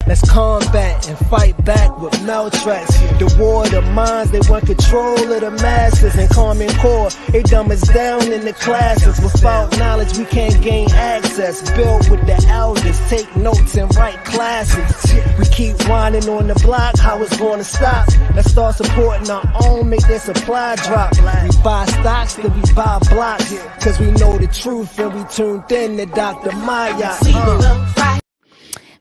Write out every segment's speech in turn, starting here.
Let's combat and fight back with maltracks. The war of the minds, they want control of the masses. And Common Core, they dumb us down in the classes. Without knowledge, we can't gain access. Build with the elders, take notes and write classes. We keep whining on the block, how it's gonna stop? Let's start supporting our own, make their supply drop. We buy stocks, then we buy blocks. Cause we know the truth and we tuned in to dr.maat.msu.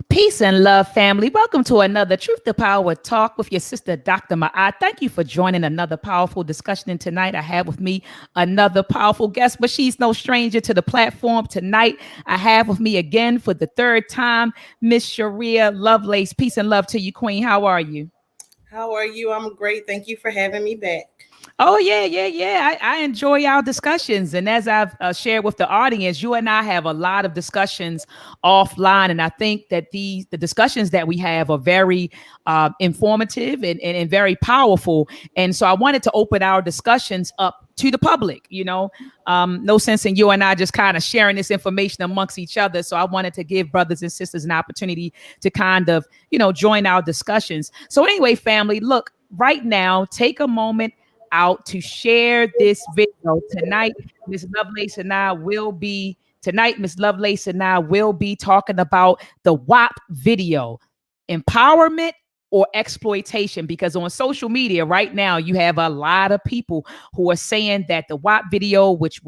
Peace and love, family. Welcome to another Truth to Power Talk with your sister, Dr. Maat. Thank you for joining another powerful discussion. Tonight, I have with me another powerful guest, but she's no stranger to the platform. Tonight, I have with me again for the third time, Miss Sharia Lovelace. Peace and love to you, Queen. How are you? How are you? I'm great. Thank you for having me back. Oh, yeah. I enjoy our discussions. And as I've shared with the audience, you and I have a lot of discussions offline. And I think that the discussions that we have are very informative and very powerful. And so I wanted to open our discussions up to the public, no sense in you and I just kind of sharing this information amongst each other. So I wanted to give brothers and sisters an opportunity to kind of, join our discussions. So anyway, family, look, right now, take a moment out to share this video. Tonight, Miss Lovelace and I will be talking about the WAP video, empowerment or exploitation, because on social media right now, you have a lot of people who are saying that the WAP video, which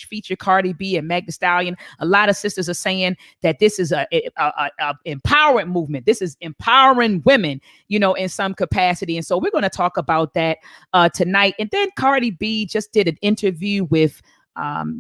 featured Cardi B and Meg Thee Stallion, a lot of sisters are saying that this is a empowerment movement. This is empowering women, in some capacity. And so we're going to talk about that tonight. And then Cardi B just did an interview with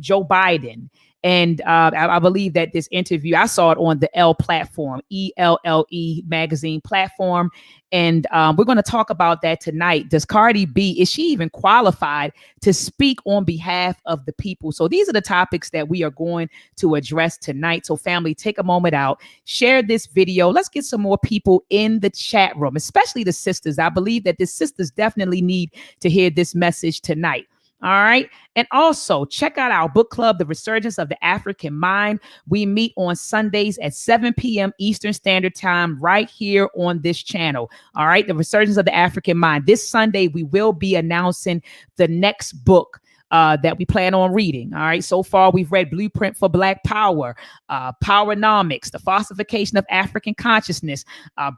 Joe Biden. And I believe that this interview, I saw it on the Elle platform, ELLE magazine platform. And we're going to talk about that tonight. Does Cardi B, is she even qualified to speak on behalf of the people? So these are the topics that we are going to address tonight. So family, take a moment out, share this video. Let's get some more people in the chat room, especially the sisters. I believe that the sisters definitely need to hear this message tonight. All right. And also check out our book club, The Resurgence of the African Mind. We meet on Sundays at 7 p.m. Eastern Standard Time right here on this channel. All right. The Resurgence of the African Mind. This Sunday, we will be announcing the next book that we plan on reading. All right. So far, we've read Blueprint for Black Power, Powernomics, The Falsification of African Consciousness,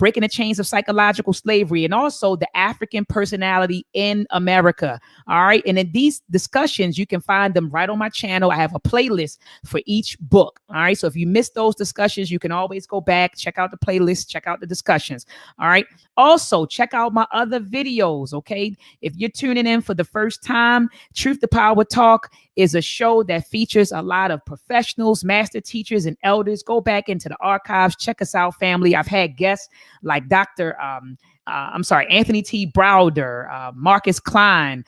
Breaking the Chains of Psychological Slavery, and also The African Personality in America. All right. And in these discussions, you can find them right on my channel. I have a playlist for each book. All right. So if you missed those discussions, you can always go back, check out the playlist, check out the discussions. All right. Also, check out my other videos. OK, if you're tuning in for the first time, Truth to Power Talk is a show that features a lot of professionals, master teachers, and elders. Go back into the archives. Check us out, family. I've had guests like Anthony T. Browder, Marcus Klein,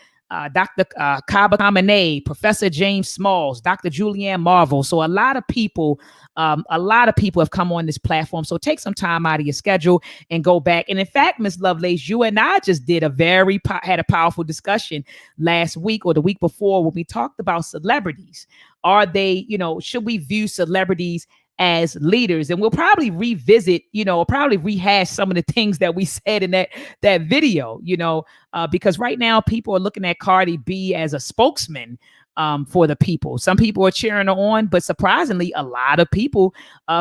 Dr. Kaba Kamene, Professor James Smalls, Dr. Julianne Marvel. So a lot of people have come on this platform. So take some time out of your schedule and go back. And in fact, Miss Lovelace, you and I just did had a powerful discussion last week or the week before when we talked about celebrities. Are they, should we view celebrities as leaders? And we'll probably revisit, probably rehash some of the things that we said in that video, because right now people are looking at Cardi B as a spokesman for the people. Some people are cheering her on, but surprisingly, a lot of people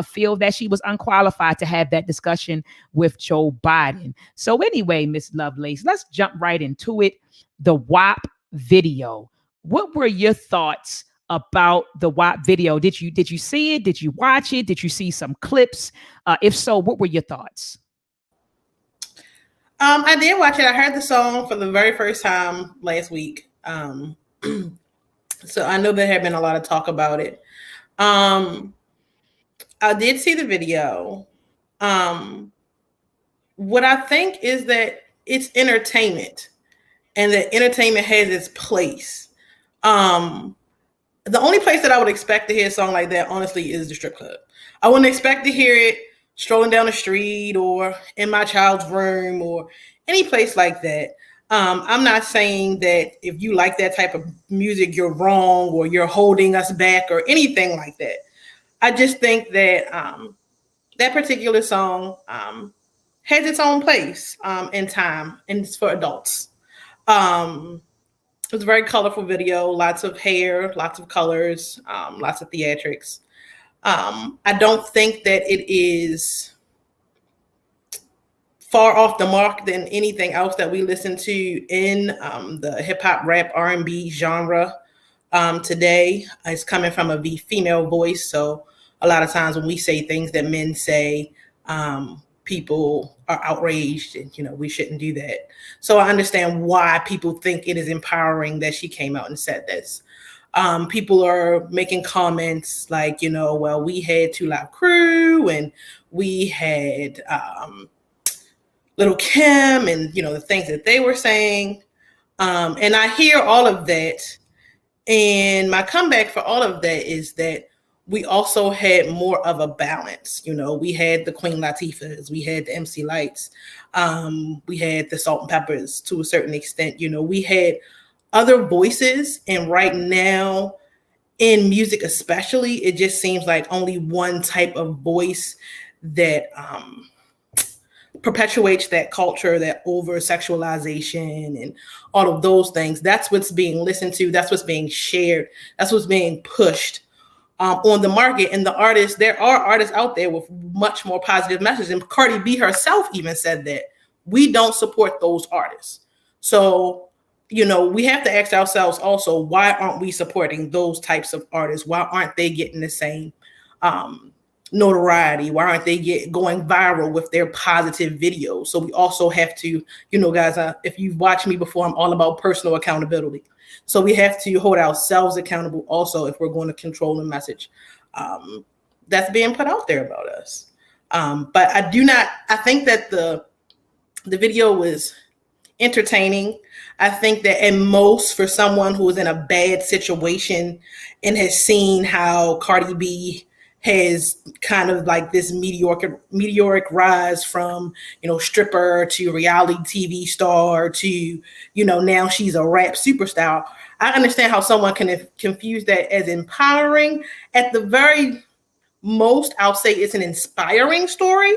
feel that she was unqualified to have that discussion with Joe Biden. So anyway, Miss Lovelace, let's jump right into it. The WAP video. What were your thoughts about the WAP video? Did you see it? Did you watch it? Did you see some clips? If so, what were your thoughts? I did watch it. I heard the song for the very first time last week. So I know there had been a lot of talk about it. I did see the video. What I think is that it's entertainment and that entertainment has its place. The only place that I would expect to hear a song like that, honestly, is the strip club. I wouldn't expect to hear it strolling down the street or in my child's room or any place like that. I'm not saying that if you like that type of music, you're wrong or you're holding us back or anything like that. I just think that that particular song has its own place in time, and it's for adults. It was a very colorful video, lots of hair, lots of colors, lots of theatrics. I don't think that it is far off the mark than anything else that we listen to in the hip hop, rap, R&B genre today. It's coming from a female voice, so a lot of times when we say things that men say, people are outraged, and we shouldn't do that. So I understand why people think it is empowering that she came out and said this. People are making comments like, well, we had 2 Live Crew, and we had Little Kim, and the things that they were saying. And I hear all of that. And my comeback for all of that is that we also had more of a balance. We had the Queen Latifahs, we had the MC Lights, we had the Salt and Peppers to a certain extent. We had other voices, and right now in music especially, it just seems like only one type of voice that perpetuates that culture, that over-sexualization and all of those things. That's what's being listened to. That's what's being shared. That's what's being pushed on the market. And there are artists out there with much more positive messages. And Cardi B herself even said that we don't support those artists. So, we have to ask ourselves also, why aren't we supporting those types of artists? Why aren't they getting the same notoriety? Why aren't they going viral with their positive videos? So we also have to, guys, if you've watched me before, I'm all about personal accountability. So we have to hold ourselves accountable also if we're going to control the message that's being put out there about us. But I think that the video was entertaining. I think that at most, for someone who is in a bad situation and has seen how Cardi B has kind of like this meteoric rise from, stripper to reality TV star to, now she's a rap superstar. I understand how someone can confuse that as empowering. At the very most, I'll say it's an inspiring story.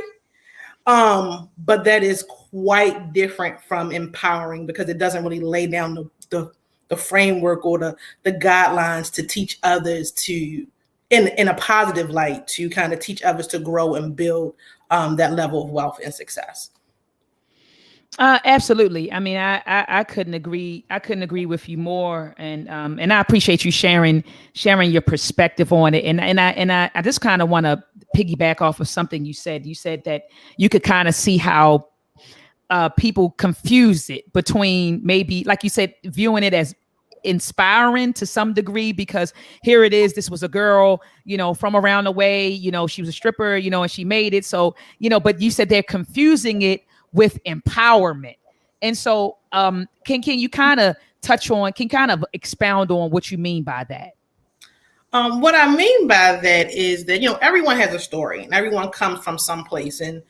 But that is quite different from empowering, because it doesn't really lay down the framework or the guidelines to teach others to, in a positive light, to kind of teach others to grow and build that level of wealth and success. Absolutely. I mean, I couldn't agree. I couldn't agree with you more. And I appreciate you sharing your perspective on it. And I just kind of want to piggyback off of something you said. You said that you could kind of see how people confuse it between, maybe, like you said, viewing it as inspiring to some degree, because here it is, this was a girl, from around the way, she was a stripper, and she made it. So, but you said they're confusing it with empowerment. And so can you kind of expound on what you mean by that? What I mean by that is that, everyone has a story, and everyone comes from some place, and,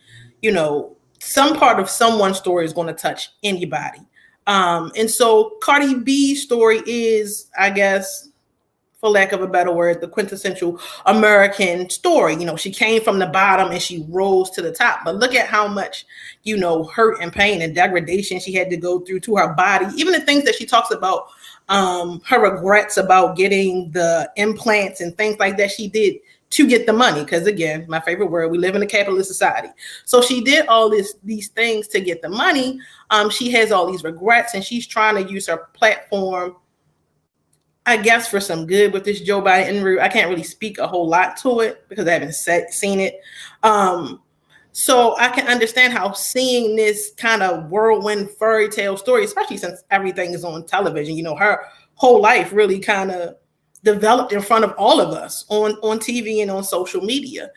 some part of someone's story is going to touch anybody. And so Cardi B's story is, I guess, for lack of a better word, the quintessential American story. She came from the bottom and she rose to the top. But look at how much, hurt and pain and degradation she had to go through to her body. Even the things that she talks about, her regrets about getting the implants and things like that she did to get the money. Because again, my favorite word, we live in a capitalist society. So she did all these things to get the money. She has all these regrets, and she's trying to use her platform, I guess, for some good with this Joe Biden interview. I can't really speak a whole lot to it because I haven't seen it. So I can understand how seeing this kind of whirlwind fairy tale story, especially since everything is on television, her whole life really kind of developed in front of all of us on TV and on social media.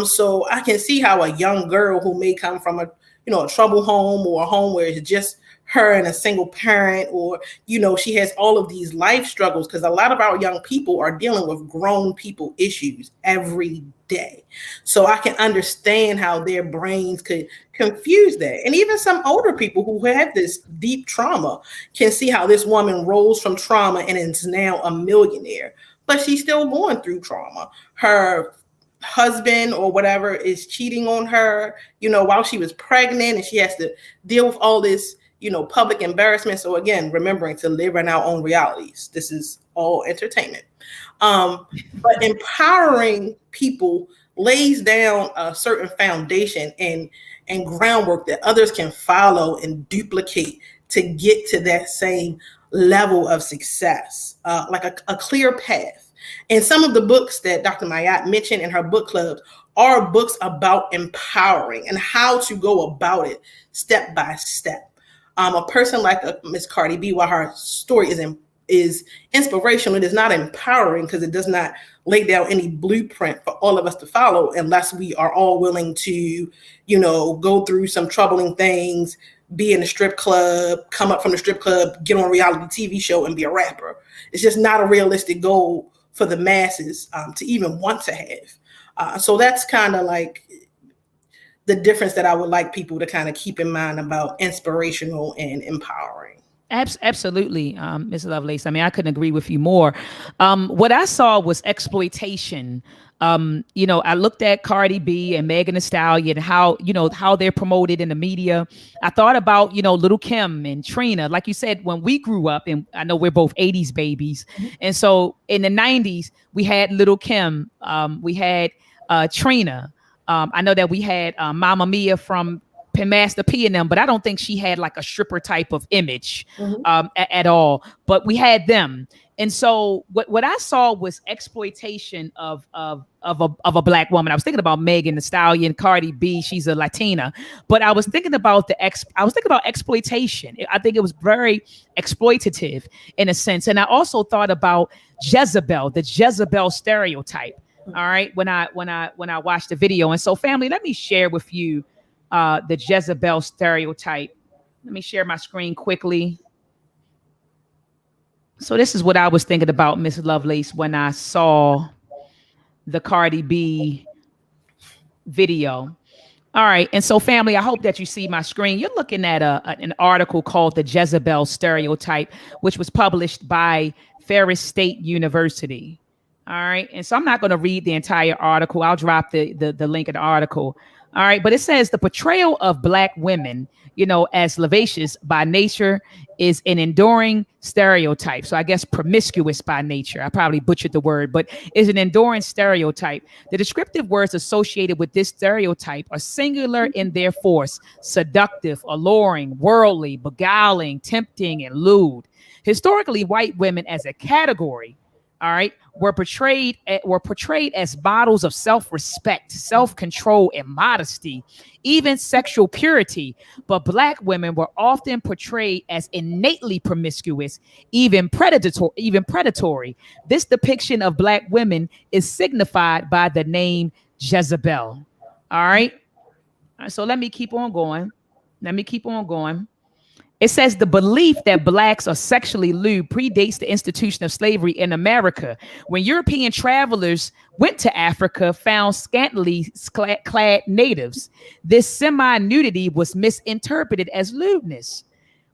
So I can see how a young girl who may come from a troubled home, or a home where it's just her and a single parent, or, she has all of these life struggles, because a lot of our young people are dealing with grown people issues every day. So I can understand how their brains could confuse that. And even some older people who have this deep trauma can see how this woman rose from trauma and is now a millionaire, but she's still going through trauma. Her husband or whatever is cheating on her, while she was pregnant, and she has to deal with all this, public embarrassment. So again, remembering to live in our own realities. This is all entertainment. But empowering people lays down a certain foundation and groundwork that others can follow and duplicate to get to that same level of success, like a clear path. And some of the books that Dr. Maat mentioned in her book clubs are books about empowering and how to go about it step by step. A person like Miss Cardi B, while her story is inspirational, it is not empowering because it does not lay down any blueprint for all of us to follow unless we are all willing to, go through some troubling things, be in a strip club, come up from the strip club, get on a reality TV show and be a rapper. It's just not a realistic goal for the masses to even want to have. So that's kind of like the difference that I would like people to kind of keep in mind about inspirational and empowering. Absolutely, Ms. Lovelace. I mean, I couldn't agree with you more. What I saw was exploitation. I looked at Cardi B and Megan Thee Stallion, how they're promoted in the media. I thought about, Little Kim and Trina. Like you said, when we grew up, and I know we're both 80s babies. And so in the 90s, we had Little Kim, we had Trina. I know that we had Mama Mia from Master P and them, but I don't think she had like a stripper type of image at all. But we had them. And so what I saw was exploitation of a black woman. I was thinking about Megan Thee Stallion, Cardi B. She's a Latina, but I was thinking about exploitation. I think it was very exploitative in a sense. And I also thought about Jezebel, the Jezebel stereotype. All right, when I watched the video. And so, family, let me share with you the Jezebel stereotype. Let me share my screen quickly. So this is what I was thinking about, Miss Lovelace, when I saw the Cardi B video. All right. And so, family, I hope that you see my screen. You're looking at an article called The Jezebel Stereotype, which was published by Ferris State University. All right. And so I'm not going to read the entire article. I'll drop the link in the article. All right. But it says the portrayal of black women, as lascivious by nature is an enduring stereotype. So I guess promiscuous by nature. I probably butchered the word, but is an enduring stereotype. The descriptive words associated with this stereotype are singular in their force: seductive, alluring, worldly, beguiling, tempting, and lewd. Historically, white women as a category, all right, were portrayed as models of self-respect, self-control, and modesty, even sexual purity. But black women were often portrayed as innately promiscuous, even predatory. This depiction of black women is signified by the name Jezebel. All right. So let me keep on going. It says the belief that blacks are sexually lewd predates the institution of slavery in America. When European travelers went to Africa, found scantily clad natives, this semi-nudity was misinterpreted as lewdness.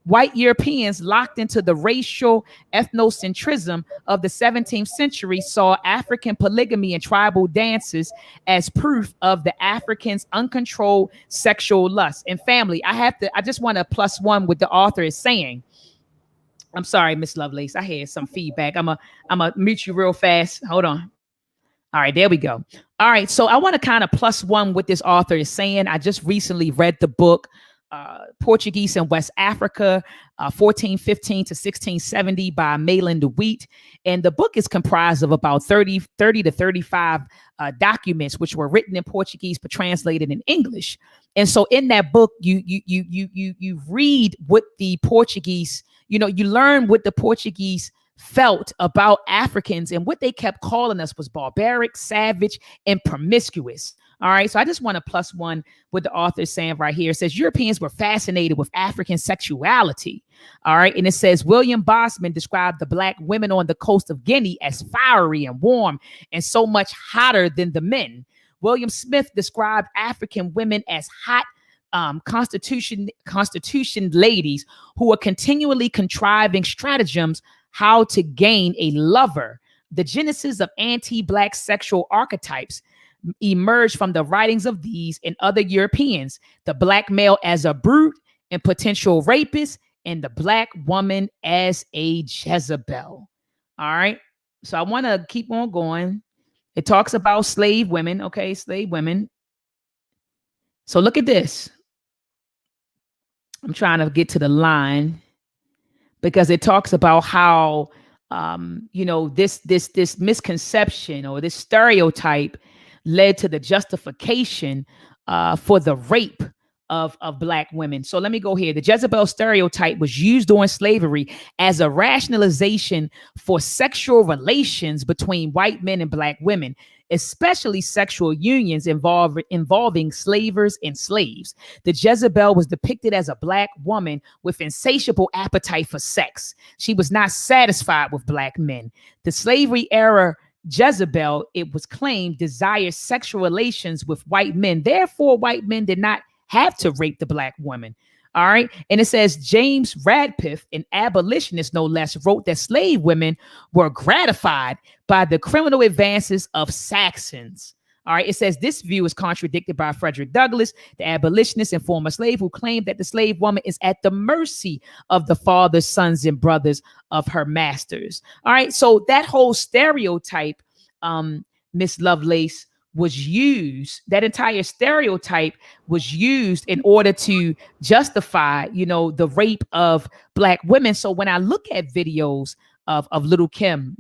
White Europeans, locked into the racial ethnocentrism of the 17th century, saw African polygamy and tribal dances as proof of the Africans' uncontrolled sexual lust. And family, I just want to plus one what the author is saying. I'm sorry, Miss Lovelace, I had some feedback. I'm a mute you real fast. Hold on. All right, there we go. All right, so I want to kind of plus one what this author is saying. I just recently read the book, Portuguese in West Africa, 1415 to 1670 by Malin de Wheat. And the book is comprised of about 30 to 35 documents, which were written in Portuguese but translated in English. And so in that book, you read what the Portuguese, you learn what the Portuguese felt about Africans, and what they kept calling us was barbaric, savage, and promiscuous. All right. So I just want to plus one what the author is saying right here. It says Europeans were fascinated with African sexuality. All right. And it says William Bosman described the black women on the coast of Guinea as fiery and warm and so much hotter than the men. William Smith described African women as hot constitution ladies who are continually contriving stratagems how to gain a lover. The genesis of anti-black sexual archetypes. emerged from the writings of these and other Europeans, the black male as a brute and potential rapist, and the black woman as a Jezebel. All right. So I want to keep on going. It talks about slave women. Okay, slave women. So look at this. I'm trying to get to the line because it talks about how this misconception or this stereotype led to the justification for the rape of black women. So let me go here. The Jezebel stereotype was used during slavery as a rationalization for sexual relations between white men and black women, especially sexual unions involving slavers and slaves. The Jezebel was depicted as a black woman with insatiable appetite for sex. She was not satisfied with black men. The slavery era Jezebel, it was claimed, desired sexual relations with white men. Therefore, white men did not have to rape the black woman. All right. And it says James Radcliffe, an abolitionist no less, wrote that slave women were gratified by the criminal advances of Saxons. All right. It says this view is contradicted by Frederick Douglass, the abolitionist and former slave, who claimed that the slave woman is at the mercy of the fathers, sons, and brothers of her masters. All right. So that whole stereotype, Miss Lovelace, was used, that entire stereotype was used in order to justify, the rape of black women. So when I look at videos of Little Kim,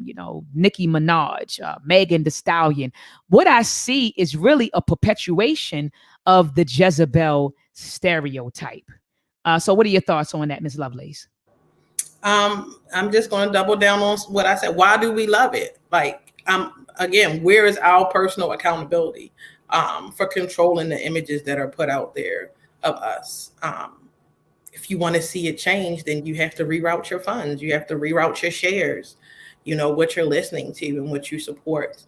Nicki Minaj, Megan Thee Stallion, what I see is really a perpetuation of the Jezebel stereotype. So what are your thoughts on that, Ms. Lovelace? I'm just going to double down on what I said. Why do we love it? Again, where is our personal accountability for controlling the images that are put out there of us? If you want to see it change, then you have to reroute your funds. You have to reroute your shares, what you're listening to and what you support.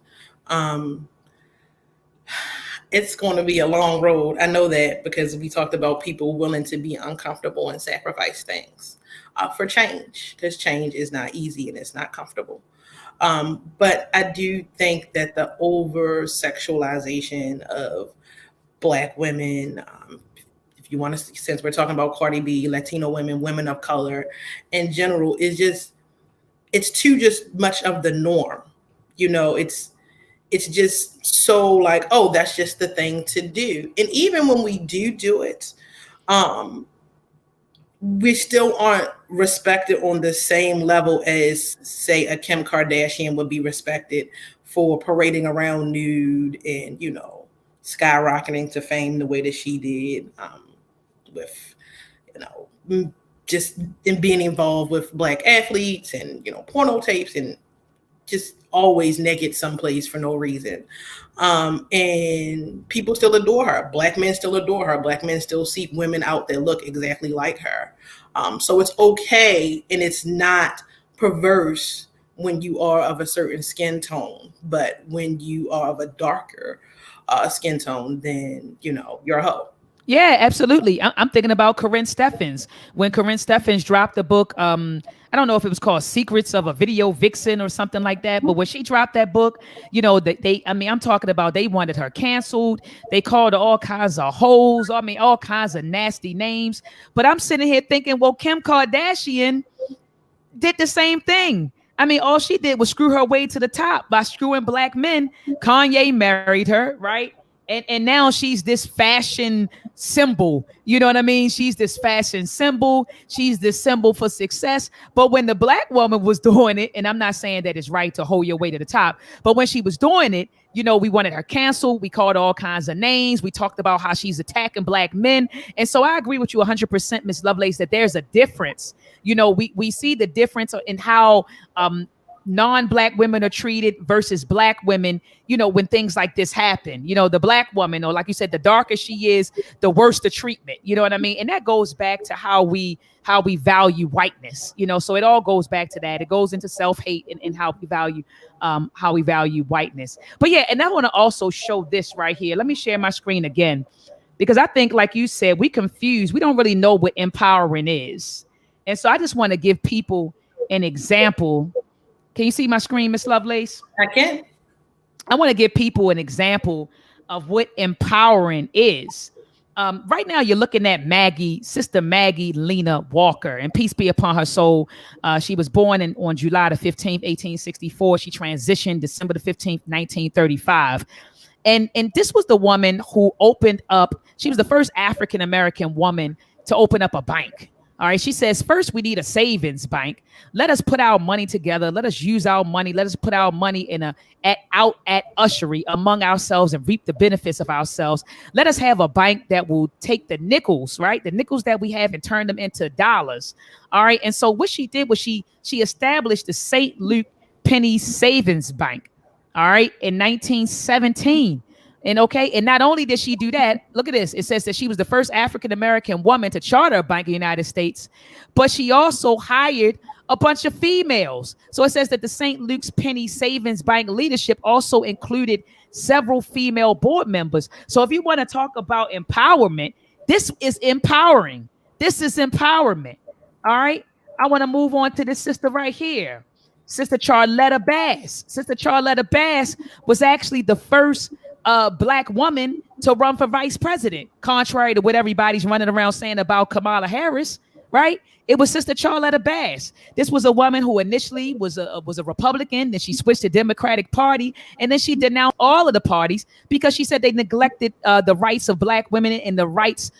It's going to be a long road. I know that because we talked about people willing to be uncomfortable and sacrifice things for change, because change is not easy and it's not comfortable. But I do think that the over sexualization of black women, if you want to, since we're talking about Cardi B, Latino women, women of color in general, it's too just much of the norm. It's just so like, oh, that's just the thing to do. And even when we do it, we still aren't respected on the same level as, say, a Kim Kardashian would be respected for parading around nude and, skyrocketing to fame the way that she did, with, just in being involved with black athletes and, porno tapes and just always naked someplace for no reason. And people still adore her. Black men still adore her. Black men still seek women out that look exactly like her. So it's okay, and it's not perverse when you are of a certain skin tone. But when you are of a darker skin tone, then, you're a hoe. Yeah, absolutely. I'm thinking about Corinne Steffens. When Corinne Steffens dropped the book, I don't know if it was called Secrets of a Video Vixen or something like that. But when she dropped that book, I'm talking about they wanted her canceled. They called her all kinds of hoes. All kinds of nasty names. But I'm sitting here thinking, well, Kim Kardashian did the same thing. All she did was screw her way to the top by screwing black men. Kanye married her, right? And now she's this fashion symbol. You know what I mean? She's this fashion symbol. She's this symbol for success. But when the black woman was doing it, and I'm not saying that it's right to hold your way to the top, but when she was doing it, we wanted her canceled. We called all kinds of names. We talked about how she's attacking black men. And so I agree with you 100%, Ms. Lovelace, that there's a difference. We see the difference in how non-black women are treated versus black women, when things like this happen. The black woman, or like you said, the darker she is, the worse the treatment. You know what I mean? And that goes back to how we value whiteness. So it all goes back to that. It goes into self-hate and how we value whiteness. But yeah, and I want to also show this right here. Let me share my screen again, because I think, like you said, we confused. We don't really know what empowering is. And so I just want to give people an example. Can you see my screen, Miss Lovelace? I can. I want to give people an example of what empowering is. Right now, you're looking at Sister Maggie Lena Walker, and peace be upon her soul. She was born on July the 15th, 1864. She transitioned December the 15th, 1935. And this was the woman who opened up, she was the first African-American woman to open up a bank. All right. She says, first, we need a savings bank. Let us put our money together. Let us use our money. Let us put our money out at ushery among ourselves and reap the benefits of ourselves. Let us have a bank that will take the nickels, right? The nickels that we have and turn them into dollars. All right. And so what she did was she established the St. Luke Penny Savings Bank. All right. In 1917. And not only did she do that, look at this. It says that she was the first African-American woman to charter a bank in the United States, but she also hired a bunch of females. So it says that the St. Luke's Penny Savings Bank leadership also included several female board members. So if you want to talk about empowerment, this is empowering. This is empowerment. All right. I want to move on to this sister right here. Sister Charlotta Bass. Sister Charlotta Bass was actually the first Black woman to run for vice president, contrary to what everybody's running around saying about Kamala Harris, right? It was Sister Charlotta Bass. This was a woman who initially was a Republican, then she switched to Democratic Party, and then she denounced all of the parties because she said they neglected the rights of Black women and the rights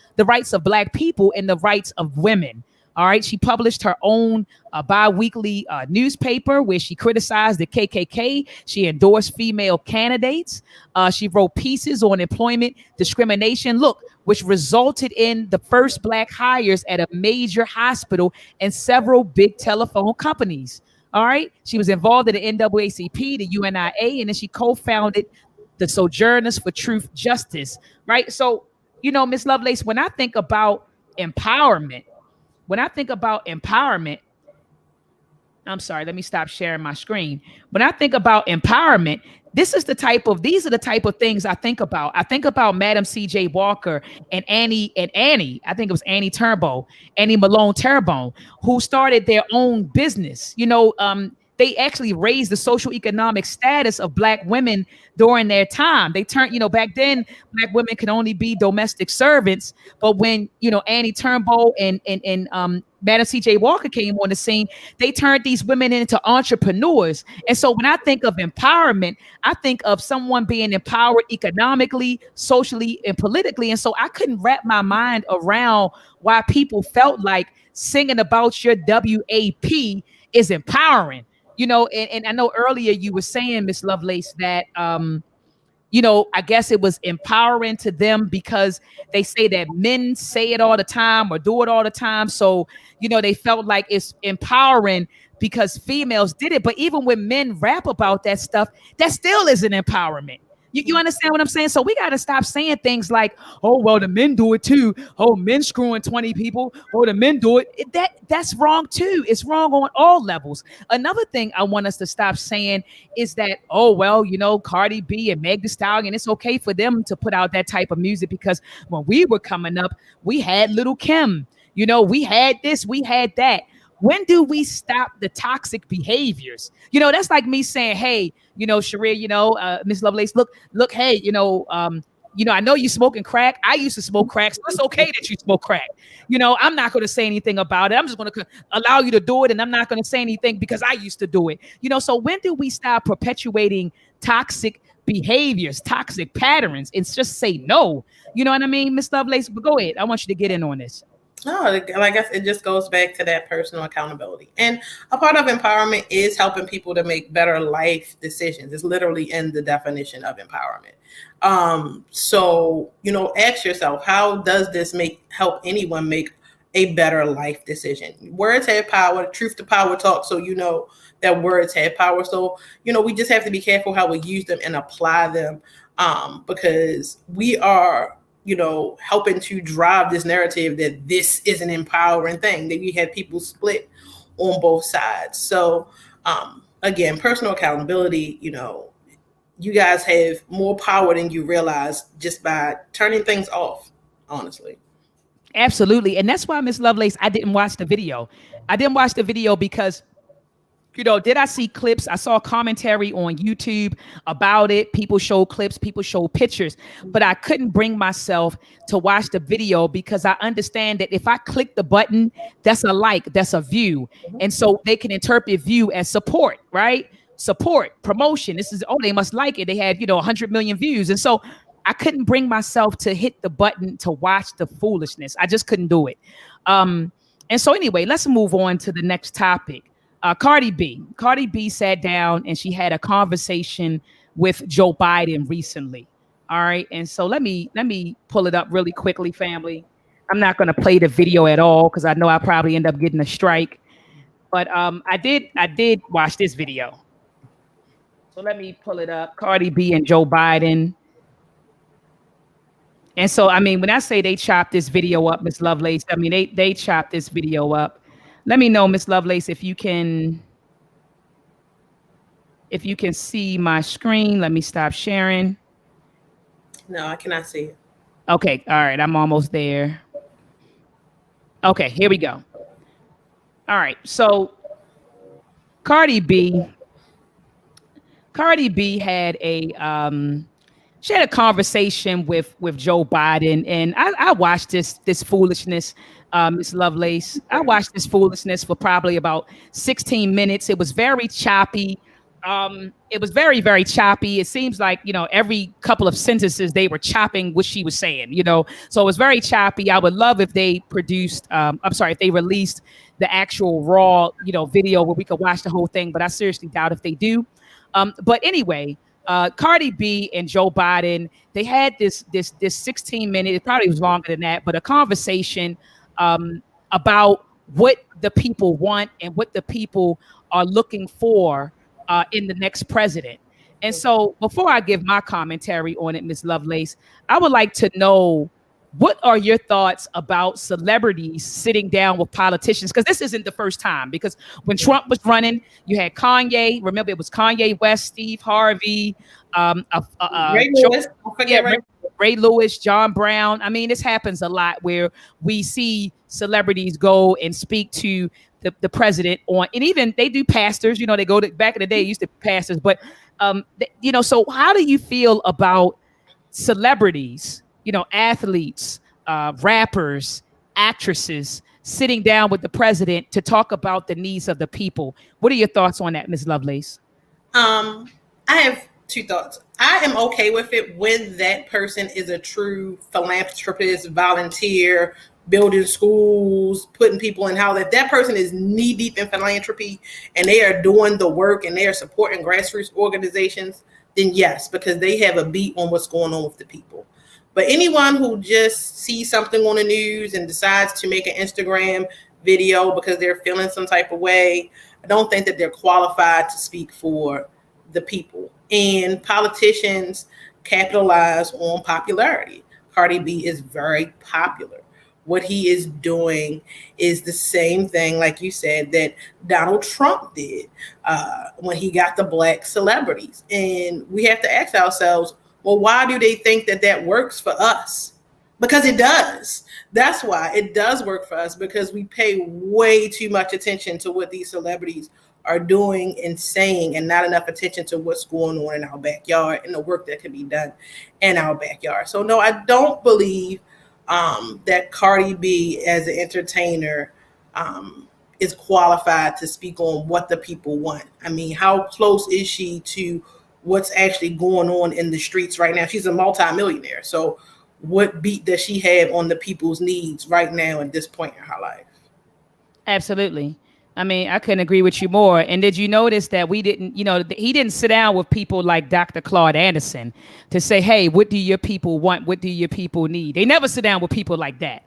of Black people and the rights of women. All right. She published her own bi-weekly newspaper where she criticized the KKK. She endorsed female candidates. She wrote pieces on employment discrimination, which resulted in the first Black hires at a major hospital and several big telephone companies. All right. She was involved in the NAACP, the UNIA, and then she co-founded the Sojourners for Truth Justice. Right. So, Miss Lovelace, when I think about empowerment, I'm sorry, let me stop sharing my screen. When I think about empowerment, these are the type of things I think about. I think about Madam C.J. Walker and Annie, I think it was Annie Malone Terrebonne, who started their own business. They actually raised the social economic status of Black women during their time. They turned, back then, Black women could only be domestic servants. But when, Annie Turnbull and Madam C.J. Walker came on the scene, they turned these women into entrepreneurs. And so when I think of empowerment, I think of someone being empowered economically, socially, and politically. And so I couldn't wrap my mind around why people felt like singing about your WAP is empowering. And I know earlier you were saying, Miss Lovelace, that, I guess it was empowering to them because they say that men say it all the time or do it all the time. So, they felt like it's empowering because females did it. But even when men rap about that stuff, that still isn't empowerment. You understand what I'm saying? So we got to stop saying things like, oh, well, the men do it too. Oh, men screwing 20 people. Oh, the men do it. That's wrong too. It's wrong on all levels. Another thing I want us to stop saying is that, oh, well, Cardi B and Meg Thee Stallion, it's okay for them to put out that type of music because when we were coming up, we had Little Kim. We had this, we had that. When do we stop the toxic behaviors? That's like me saying, hey, Sharia, Miss Lovelace, look, hey, I know you smoking crack. I used to smoke crack. So it's okay that you smoke crack. I'm not going to say anything about it. I'm just going to allow you to do it. And I'm not going to say anything because I used to do it. So when do we stop perpetuating toxic behaviors, toxic patterns, and just say no? You know what I mean, Miss Lovelace? But go ahead. I want you to get in on this. No, like I guess it just goes back to that personal accountability. And a part of empowerment is helping people to make better life decisions. It's literally in the definition of empowerment. So, ask yourself, how does this help anyone make a better life decision? Words have power, truth to power talk. So, that words have power. So, we just have to be careful how we use them and apply them because we are helping to drive this narrative that this is an empowering thing, that we have people split on both sides. So again, personal accountability, you guys have more power than you realize just by turning things off, honestly. Absolutely. And that's why, Miss Lovelace, I didn't watch the video. I didn't watch the video because Did I see clips? I saw commentary on YouTube about it. People show clips, people show pictures, but I couldn't bring myself to watch the video because I understand that if I click the button, that's a like, that's a view. And so they can interpret view as support, right? Support, promotion. This is, oh, they must like it. They had, 100 million views. And so I couldn't bring myself to hit the button to watch the foolishness. I just couldn't do it. And so anyway, let's move on to the next topic. Cardi B. Cardi B sat down and she had a conversation with Joe Biden recently. All right. And so let me pull it up really quickly, family. I'm not going to play the video at all because I know I'll probably end up getting a strike. But I did watch this video. So let me pull it up. Cardi B and Joe Biden. And so, I mean, when I say they chopped this video up, Miss Lovelace, I mean, they chopped this video up. Let me know, Miss Lovelace, if you can see my screen. Let me stop sharing. No, I cannot see it. Okay, all right, I'm almost there. Okay, here we go. All right, so Cardi B had she had a conversation with Joe Biden, and I watched this foolishness, Ms. Lovelace. I watched this foolishness for probably about 16 minutes. It was very choppy. It was very, very choppy. It seems like, every couple of sentences they were chopping what she was saying, So it was very choppy. I would love if they if they released the actual raw, video where we could watch the whole thing, but I seriously doubt if they do. But anyway, Cardi B and Joe Biden, they had this 16-minute, it probably was longer than that, but a conversation about what the people want and what the people are looking for in the next president. And so before I give my commentary on it, Ms. Lovelace, I would like to know, what are your thoughts about celebrities sitting down with politicians? Because this isn't the first time. Because when Trump was running, you had Kanye. Remember, it was Kanye West, Steve Harvey, Ray Lewis. Ray Lewis, John Brown. I mean, this happens a lot where we see celebrities go and speak to the president on, and even they do pastors. They go to, back in the day, used to be pastors. But so how do you feel about celebrities? Athletes, rappers, actresses sitting down with the president to talk about the needs of the people. What are your thoughts on that, Ms. Lovelace? I have two thoughts. I am okay with it when that person is a true philanthropist, volunteer, building schools, putting people in house. If that person is knee deep in philanthropy and they are doing the work and they are supporting grassroots organizations, then yes, because they have a beat on what's going on with the people. But anyone who just sees something on the news and decides to make an Instagram video because they're feeling some type of way, I don't think that they're qualified to speak for the people. And politicians capitalize on popularity. Cardi B is very popular. What he is doing is the same thing, like you said, that Donald Trump did when he got the black celebrities. And we have to ask ourselves, well, why do they think that works for us? Because it does. That's why it does work for us, because we pay way too much attention to what these celebrities are doing and saying, and not enough attention to what's going on in our backyard and the work that can be done in our backyard. So no, I don't believe that Cardi B as an entertainer is qualified to speak on what the people want. I mean, how close is she to what's actually going on in the streets right now? She's a multimillionaire. So what beat does she have on the people's needs right now at this point in her life? Absolutely. I mean, I couldn't agree with you more. And did you notice that he didn't sit down with people like Dr. Claude Anderson to say, hey, what do your people want? What do your people need? They never sit down with people like that.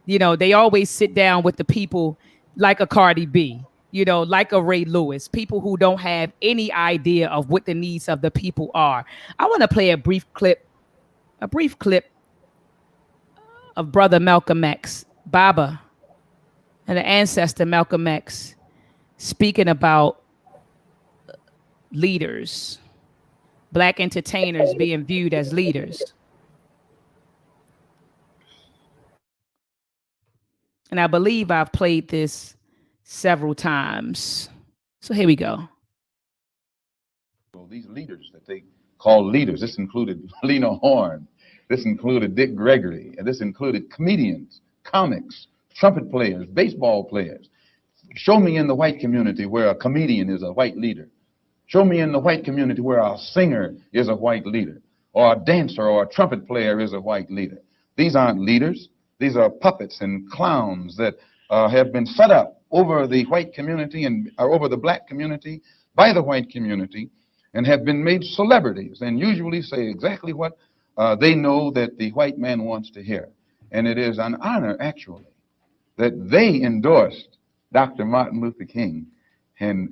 They always sit down with the people like a Cardi B, like a Ray Lewis, people who don't have any idea of what the needs of the people are. I want to play a brief clip of brother Malcolm X, Baba, and the ancestor Malcolm X, speaking about leaders, black entertainers being viewed as leaders. And I believe I've played this several times. So here we go. These leaders that they call leaders, this included Lena Horne, this included Dick Gregory, and this included comedians, comics, trumpet players, baseball players. Show me in the white community where a comedian is a white leader. Show me in the white community where a singer is a white leader, or a dancer or a trumpet player is a white leader. These aren't leaders. These are puppets and clowns that have been set up over the white community and over the black community by the white community, and have been made celebrities and usually say exactly what they know that the white man wants to hear. And it is an honor, actually, that they endorsed Dr. Martin Luther King and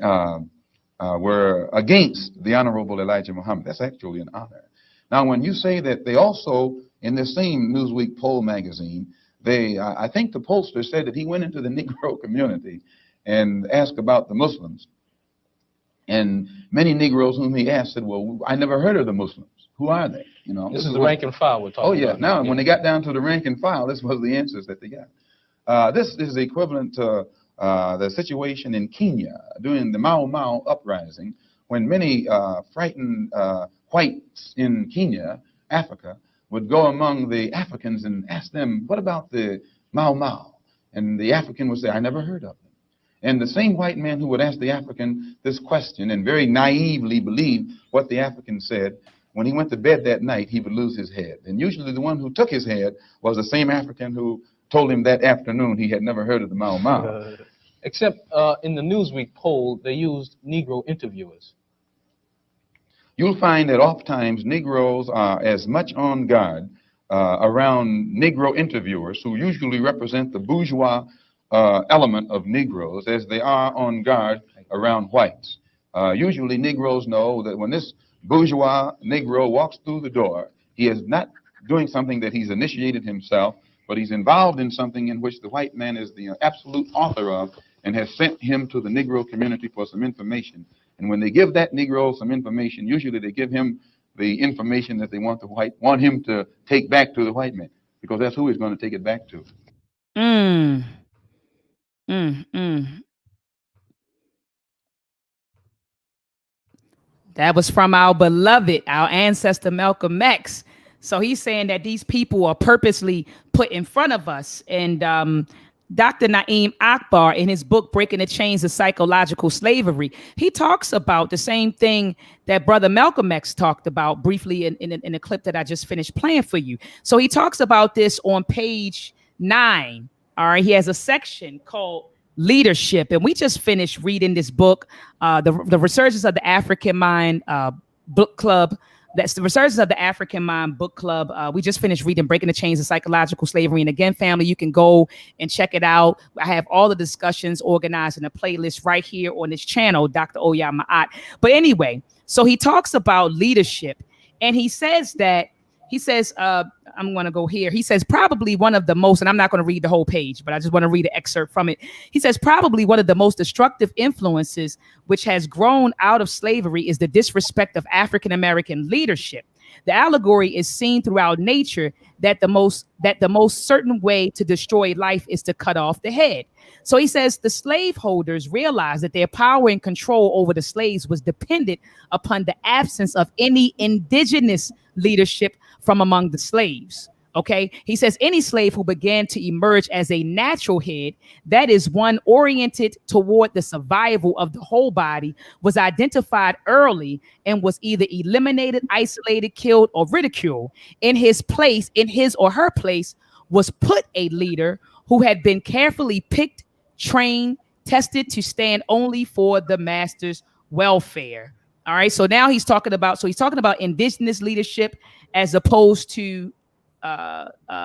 were against the Honorable Elijah Muhammad. That's actually an honor. Now, when you say that they also, in the same Newsweek poll magazine, I think the pollster said that he went into the Negro community and asked about the Muslims. And many Negroes whom he asked said, well, I never heard of the Muslims. Who are they? You know, this is the rank and file we're talking about. Oh, yeah. Now, when they got down to the rank and file, this was the answers that they got. This is equivalent to the situation in Kenya during the Mau Mau uprising, when many frightened whites in Kenya, Africa, would go among the Africans and ask them, what about the Mau Mau? And the African would say, I never heard of them. And the same white man who would ask the African this question and very naively believe what the African said, when he went to bed that night, he would lose his head. And usually the one who took his head was the same African who told him that afternoon he had never heard of the Mau Mau. Except in the Newsweek poll, they used Negro interviewers. You'll find that oftentimes Negroes are as much on guard around Negro interviewers, who usually represent the bourgeois element of Negroes, as they are on guard around whites. Usually Negroes know that when this bourgeois Negro walks through the door, he is not doing something that he's initiated himself, but he's involved in something in which the white man is the absolute author of and has sent him to the Negro community for some information. And when they give that Negro some information, usually they give him the information that they want him to take back to the white man, because that's who he's going to take it back to. That was from our beloved, our ancestor Malcolm X. So he's saying that these people are purposely put in front of us. And Dr. Naeem Akbar, in his book, Breaking the Chains of Psychological Slavery, he talks about the same thing that Brother Malcolm X talked about briefly in a clip that I just finished playing for you. So he talks about this on page 9. All right, he has a section called Leadership. And we just finished reading this book, the Resurgence of the African Mind book club. That's the Resurgence of the African Mind book club. We just finished reading Breaking the Chains of Psychological Slavery. And again, family, you can go and check it out. I have all the discussions organized in a playlist right here on this channel, dr.maat.msu. But anyway, so he talks about leadership, and he says, I'm going to go here. He says probably one of the most, and I'm not going to read the whole page, but I just want to read an excerpt from it. He says probably one of the most destructive influences which has grown out of slavery is the disrespect of African-American leadership. The allegory is seen throughout nature that the most certain way to destroy life is to cut off the head. So he says the slaveholders realized that their power and control over the slaves was dependent upon the absence of any indigenous leadership from among the slaves. Okay, he says any slave who began to emerge as a natural head, that is one oriented toward the survival of the whole body, was identified early and was either eliminated, isolated, killed, or ridiculed. In his or her place was put a leader who had been carefully picked, trained, tested to stand only for the master's welfare. All right, so now he's talking about indigenous leadership as opposed to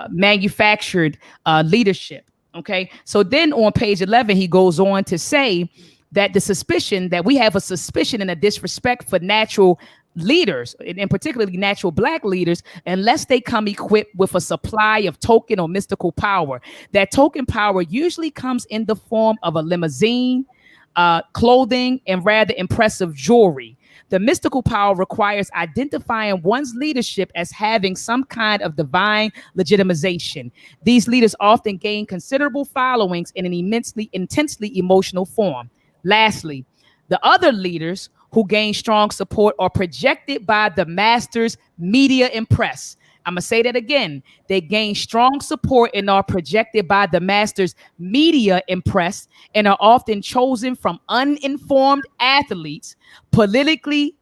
manufactured leadership. Okay, so then on page 11 he goes on to say that we have a suspicion and a disrespect for natural leaders, and particularly natural black leaders, unless they come equipped with a supply of token or mystical power. That token power usually comes in the form of a limousine, clothing, and rather impressive jewelry. The mystical power requires identifying one's leadership as having some kind of divine legitimization. These leaders often gain considerable followings in an intensely emotional form. Lastly, The other leaders who gain strong support are projected by the master's media and press. I'm going to say that again. They gain strong support and are projected by the master's media and press, and are often chosen from uninformed athletes, politically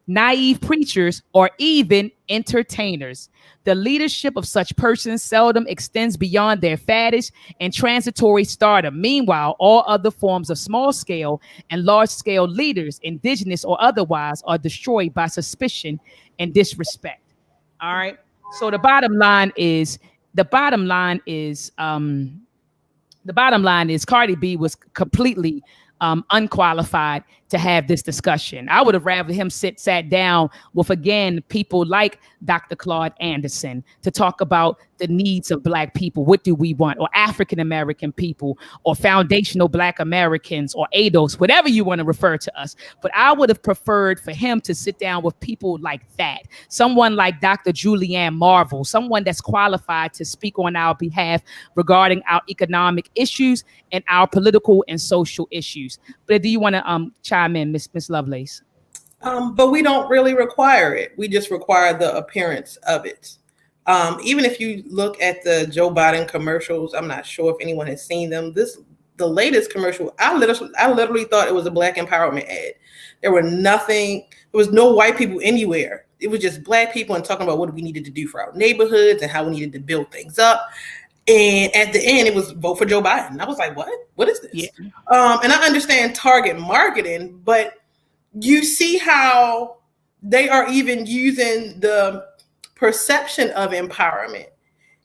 naive preachers, or even entertainers. The leadership of such persons seldom extends beyond their faddish and transitory stardom. Meanwhile, all other forms of small-scale and large-scale leaders, indigenous or otherwise, are destroyed by suspicion and disrespect. All right. So the bottom line is Cardi B was completely unqualified to have this discussion. I would have rather him sat down with, again, people like Dr. Claude Anderson to talk about the needs of Black people. What do we want? Or African American people, or foundational Black Americans, or ADOS, whatever you want to refer to us. But I would have preferred for him to sit down with people like that. Someone like Dr. Julianne Marvel, someone that's qualified to speak on our behalf regarding our economic issues and our political and social issues. But do you want to chime in, Miss Lovelace? But we don't really require it. We just require the appearance of it. Even if you look at the Joe Biden commercials, I'm not sure if anyone has seen them. The latest commercial, I literally thought it was a Black empowerment ad. There was no white people anywhere. It was just Black people and talking about what we needed to do for our neighborhoods and how we needed to build things up. And at the end, it was vote for Joe Biden. I was like, what? What is this? Yeah. And I understand target marketing, but you see how they are even using the perception of empowerment.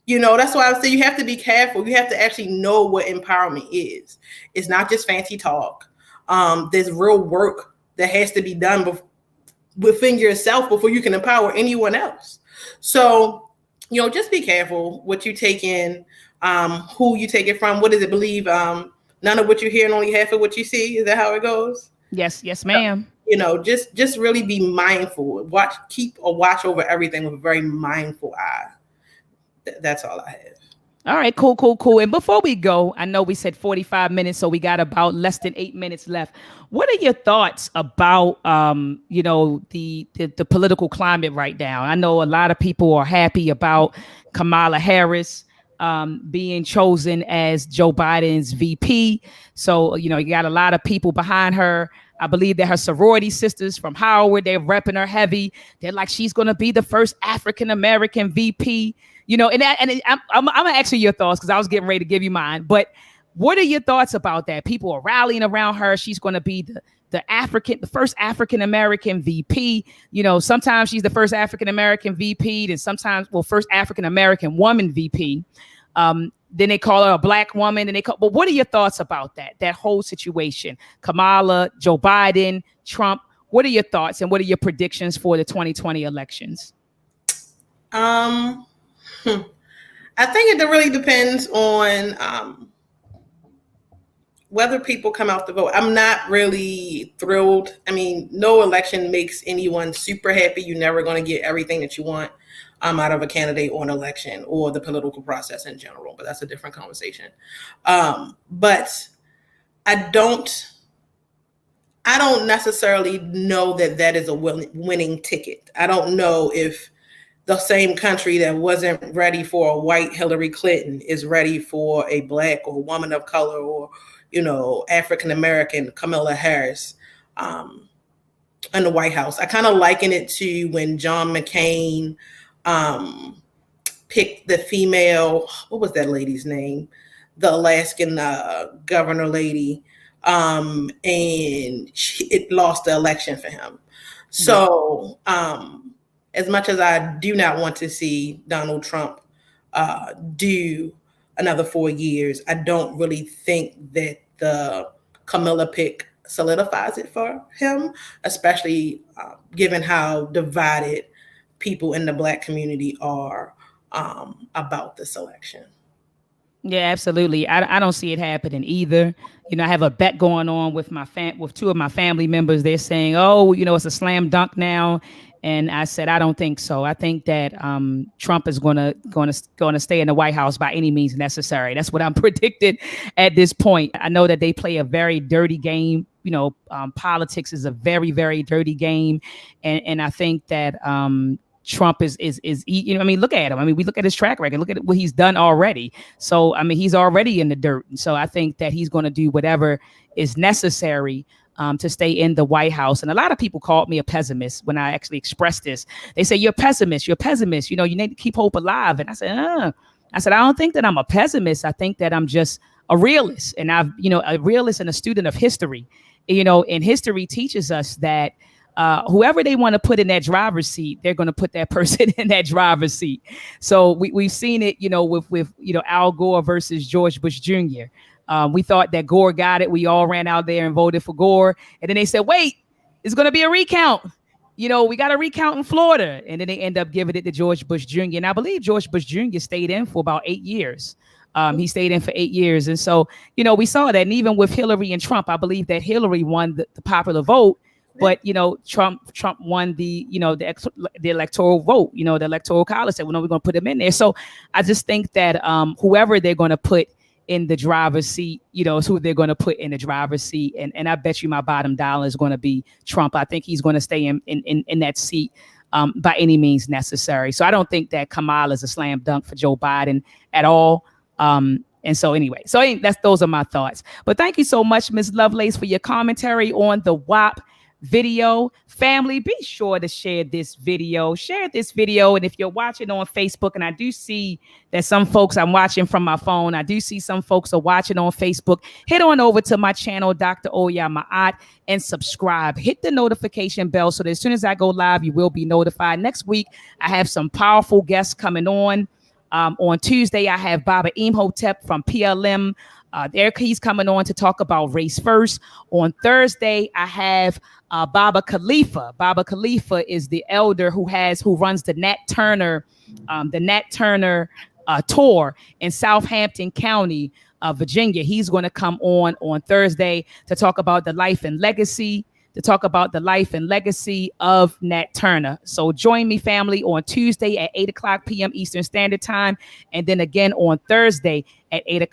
That's why I say you have to be careful. You have to actually know what empowerment is. It's not just fancy talk. There's real work that has to be done within yourself before you can empower anyone else. So, just be careful what you take in, who you take it from. What does it believe? None of what you hear and only half of what you see. Is that how it goes? Yes, ma'am. Just really be mindful. Keep a watch over everything with a very mindful eye. That's all I have. All right, cool. And before we go, I know we said 45 minutes, so we got about less than 8 minutes left. What are your thoughts about, the political climate right now? I know a lot of people are happy about Kamala Harris being chosen as Joe Biden's VP. So, you got a lot of people behind her. I believe that her sorority sisters from Howard, they're repping her heavy. They're like, she's going to be the first African-American VP. I'm gonna ask you your thoughts because I was getting ready to give you mine. But what are your thoughts about that? People are rallying around her. She's going to be the first African-American VP. Sometimes she's the first African-American VP, and sometimes, first African-American woman VP. Then they call her a Black woman, but what are your thoughts about that whole situation? Kamala, Joe Biden, Trump. What are your thoughts and what are your predictions for the 2020 elections? I think it really depends on whether people come out to vote. I'm not really thrilled. I mean, no election makes anyone super happy. You're never going to get everything that you want out of a candidate or an election or the political process in general, but that's a different conversation. But I don't necessarily know that is a winning ticket. I don't know if the same country that wasn't ready for a white Hillary Clinton is ready for a Black or woman of color or, African-American Kamala Harris in the White House. I kind of liken it to when John McCain picked the female, what was that lady's name? The Alaskan governor lady. And it lost the election for him. So, as much as I do not want to see Donald Trump do another 4 years, I don't really think that the Kamala pick solidifies it for him, especially given how divided people in the Black community are about this election. Yeah, absolutely. I don't see it happening either. I have a bet going on with with two of my family members. They're saying, oh, it's a slam dunk now. And I said, I don't think so. I think that Trump is going to stay in the White House by any means necessary. That's what I'm predicting at this point. I know that they play a very dirty game politics is a very, very dirty game. And I think that Trump is I mean, look at him. I mean, we look at his track record, look at what he's done already. So, I mean, he's already in the dirt. And so I think that he's going to do whatever is necessary to stay in the White House. And a lot of people called me a pessimist when I actually expressed this. They say, you're a pessimist. You need to keep hope alive. And I said, I don't think that I'm a pessimist. I think that I'm just a realist. And a realist and a student of history. And history teaches us that whoever they want to put in that driver's seat, they're going to put that person in that driver's seat. So we've seen it, with Al Gore versus George Bush Jr. We thought that Gore got it. We all ran out there and voted for Gore. And then they said, wait, it's going to be a recount. We got a recount in Florida. And then they end up giving it to George Bush Jr. And I believe George Bush Jr. stayed in for about 8 years. He stayed in for 8 years. And so, we saw that. And even with Hillary and Trump, I believe that Hillary won the popular vote. But, Trump won the electoral vote, the electoral college said, well, no, we're going to put him in there. So I just think that whoever they're going to put in the driver's seat, is who they're going to put in the driver's seat. And I bet you my bottom dollar is going to be Trump. I think he's going to stay in that seat by any means necessary. So I don't think that Kamala is a slam dunk for Joe Biden at all. And so anyway, those are my thoughts. But thank you so much, Ms. Lovelace, for your commentary on the WAP video. Family, be sure to share this video. And if you're watching on Facebook, and I do see that some folks, I'm watching from my phone, I do see some folks are watching on Facebook, head on over to my channel, dr.maat.msu, and subscribe. Hit the notification bell so that as soon as I go live, you will be notified. Next week, I have some powerful guests coming on. On Tuesday, I have Baba Imhotep from PLM. He's coming on to talk about race first. On Thursday, I have Baba Khalifa. Baba Khalifa is the elder who runs the Nat Turner tour in Southampton County, Virginia. He's going to come on Thursday to talk about the life and legacy of Nat Turner. So join me, family, on Tuesday at 8:00 p.m. Eastern Standard Time, and then again on Thursday at 8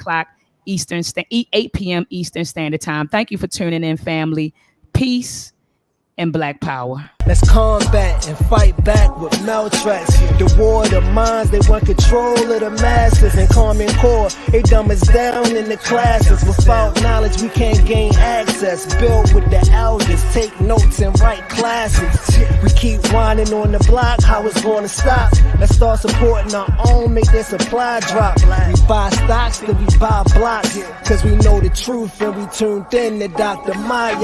p.m. Eastern Standard Time. Thank you for tuning in, family. Peace and Black Power. Let's combat and fight back with Meltrax. The war of the minds, they want control of the masses. And Common Core, they dumb us down in the classes. Without knowledge, we can't gain access. Build with the elders, take notes and write classes. We keep whining on the block, how it's gonna stop? Let's start supporting our own, make their supply drop. We buy stocks, then we buy blocks. Cause we know the truth and we tuned in to Dr. Maat.